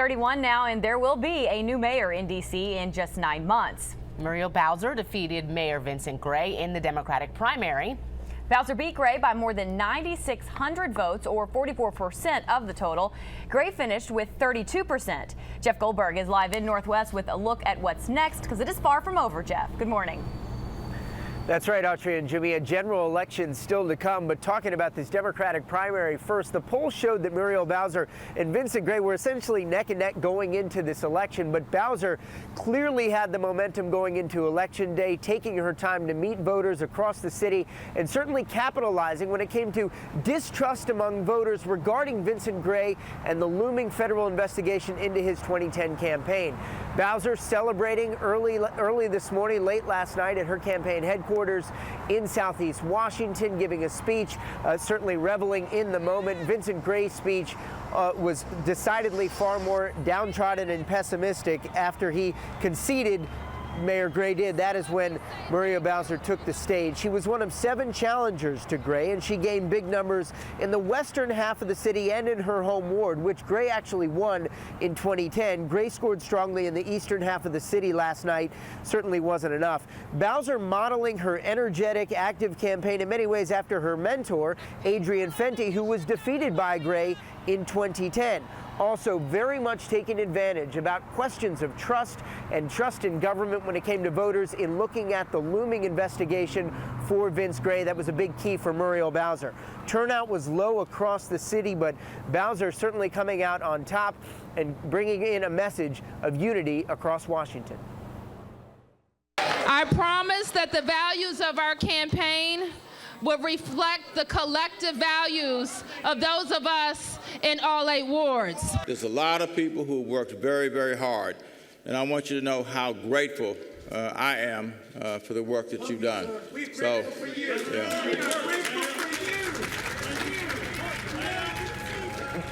7:31 now, and there will be a new mayor in D.C. in just 9 months. Muriel Bowser defeated Mayor Vincent Gray in the Democratic primary. Bowser beat Gray by more than 9,600 votes, or 44% of the total. Gray finished with 32%. Jeff Goldberg is live in Northwest with a look at what's next, because it is far from over. Jeff, good morning. That's right, Audrey and Jimmy. A general election still to come, but talking about this Democratic primary first, the poll showed that Muriel Bowser and Vincent Gray were essentially neck and neck going into this election, but Bowser clearly had the momentum going into Election Day, taking her time to meet voters across the city and certainly capitalizing when it came to distrust among voters regarding Vincent Gray and the looming federal investigation into his 2010 campaign. Bowser celebrating early this morning, late last night at her campaign headquarters in Southeast Washington, giving a speech, certainly reveling in the moment. Vincent Gray's speech was decidedly far more downtrodden and pessimistic after he conceded. Mayor Gray did. That is when Muriel Bowser took the stage. She was one of 7 challengers to Gray, and she gained big numbers in the western half of the city and in her home ward, which Gray actually won in 2010. Gray scored strongly in the eastern half of the city last night. Certainly wasn't enough. Bowser modeling her energetic, active campaign in many ways after her mentor, Adrian Fenty, who was defeated by Gray in 2010. Also very much taking advantage about questions of trust and trust in government when it came to voters in looking at the looming investigation for Vince Gray. That was a big key for Muriel Bowser. Turnout was low across the city, but Bowser certainly coming out on top and bringing in a message of unity across Washington. I promise that the values of our campaign will reflect the collective values of those of us in all 8 wards. There's a lot of people who worked very, very hard, and I want you to know how grateful I am for the work that you've done. So,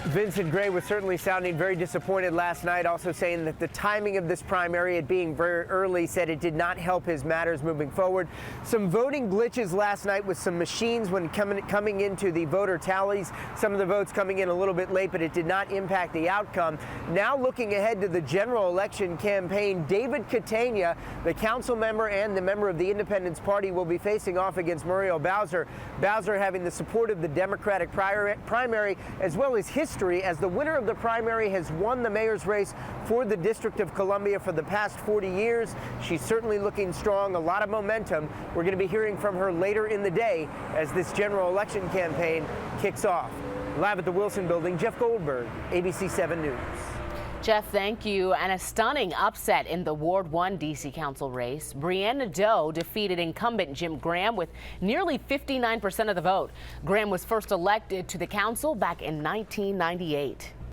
Vincent Gray was certainly sounding very disappointed last night, also saying that the timing of this primary, it being very early, said it did not help his matters moving forward. Some voting glitches last night with some machines when coming into the voter tallies. Some of the votes coming in a little bit late, but it did not impact the outcome. Now looking ahead to the general election campaign, David Catania, the council member and the member of the Independence Party, will be facing off against Muriel Bowser. Bowser having the support of the Democratic primary as well as history, as the winner of the primary has won the mayor's race for the District of Columbia for the past 40 years. She's certainly looking strong, a lot of momentum. We're going to be hearing from her later in the day as this general election campaign kicks off. Live at the Wilson Building, Jeff Goldberg, ABC 7 News. Jeff, thank you. And a stunning upset in the Ward 1 D.C. Council race. Brianna Doe defeated incumbent Jim Graham with nearly 59% of the vote. Graham was first elected to the council back in 1998.